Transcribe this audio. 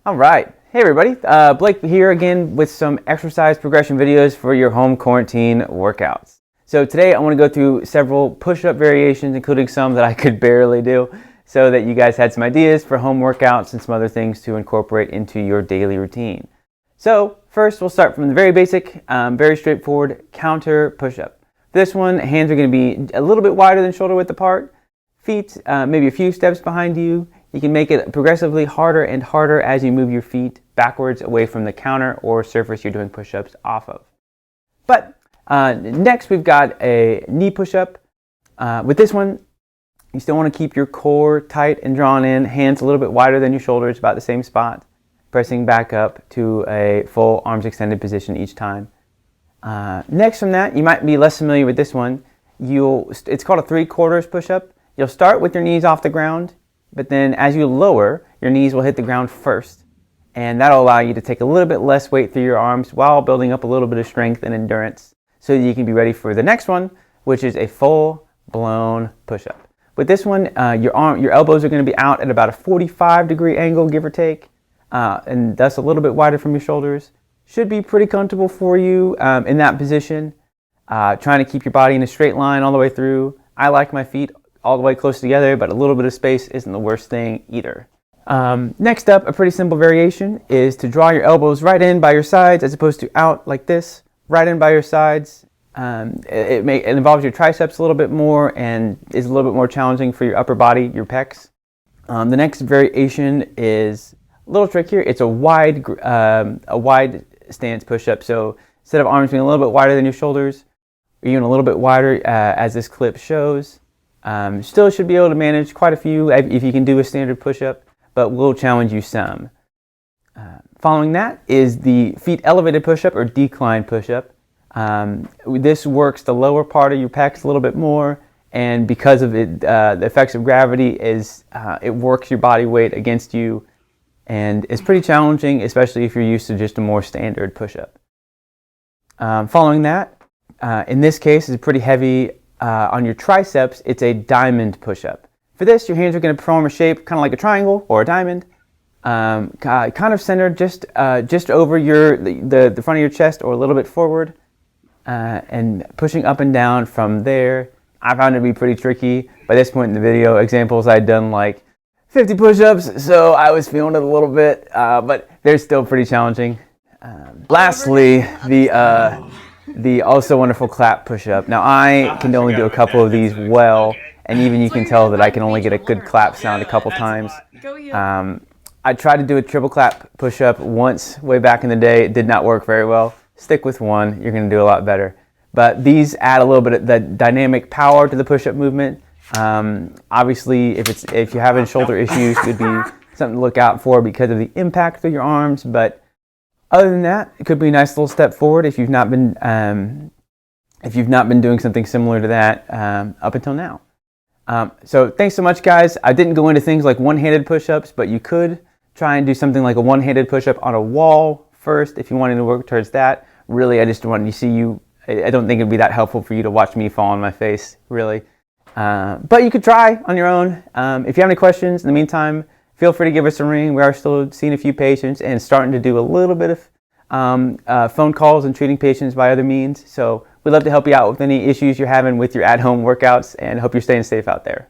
All right. Hey everybody, Blake here again with some exercise progression videos for your home quarantine workouts. So today I want to go through several push-up variations, including some that I could barely do, so that you guys had some ideas for home workouts and some other things to incorporate into your daily routine. So first we'll start from the very basic, very straightforward counter push-up. This one, hands are going to be a little bit wider than shoulder width apart, feet maybe a few steps behind you. You can make it progressively harder and harder as you move your feet backwards away from the counter or surface you're doing push-ups off of. But next we've got a knee push-up. With this one, you still want to keep your core tight and drawn in, hands a little bit wider than your shoulders, about the same spot, pressing back up to a full arms extended position each time. Next from that, you might be less familiar with this one. It's called a 3/4 push-up. You'll start with your knees off the ground, but then as you lower, your knees will hit the ground first. And that'll allow you to take a little bit less weight through your arms while building up a little bit of strength and endurance so that you can be ready for the next one, which is a full-blown push-up. With this one, your elbows are going to be out at about a 45-degree angle, give or take, and thus a little bit wider from your shoulders. Should be pretty comfortable for you in that position, trying to keep your body in a straight line all the way through. I like my feet all the way close together, but a little bit of space isn't the worst thing either. Next up, a pretty simple variation is to draw your elbows right in by your sides as opposed to out like this, right in by your sides. It involves your triceps a little bit more and is a little bit more challenging for your upper body, your pecs. The next variation is a little trickier. It's a wide stance push-up. So instead of arms being a little bit wider than your shoulders, or even a little bit wider as this clip shows, still should be able to manage quite a few if you can do a standard push-up, but will challenge you some. Following that is the feet elevated push-up or decline push-up. This works the lower part of your pecs a little bit more, and because of it, the effects of gravity it works your body weight against you, and it's pretty challenging, especially if you're used to just a more standard push-up. Following that, in this case, is pretty heavy on your triceps. It's a diamond push-up. For this, your hands are going to form a shape kind of like a triangle or a diamond, kind of centered just over the front of your chest or a little bit forward, and pushing up and down from there. I found it to be pretty tricky. By this point in the video, examples I'd done like 50 push-ups, so I was feeling it a little bit, but they're still pretty challenging. Lastly, the also wonderful clap push-up. Now I can only do a couple of these well, and even you can tell that I can only get a good clap sound a couple times. I tried to do a triple clap push-up once way back in the day. It did not work very well. Stick with one, you're going to do a lot better. But these add a little bit of the dynamic power to the push-up movement. Obviously, if you're having shoulder issues, it would be something to look out for because of the impact through your arms. But other than that, it could be a nice little step forward if you've not been doing something similar to that up until now. So thanks so much, guys. I didn't go into things like one-handed push-ups, but you could try and do something like a one-handed push-up on a wall first if you wanted to work towards that. Really, I just wanted to see you. I don't think it'd be that helpful for you to watch me fall on my face, really. But you could try on your own. If you have any questions in the meantime, feel free to give us a ring. We are still seeing a few patients and starting to do a little bit of phone calls and treating patients by other means. So we'd love to help you out with any issues you're having with your at-home workouts, and hope you're staying safe out there.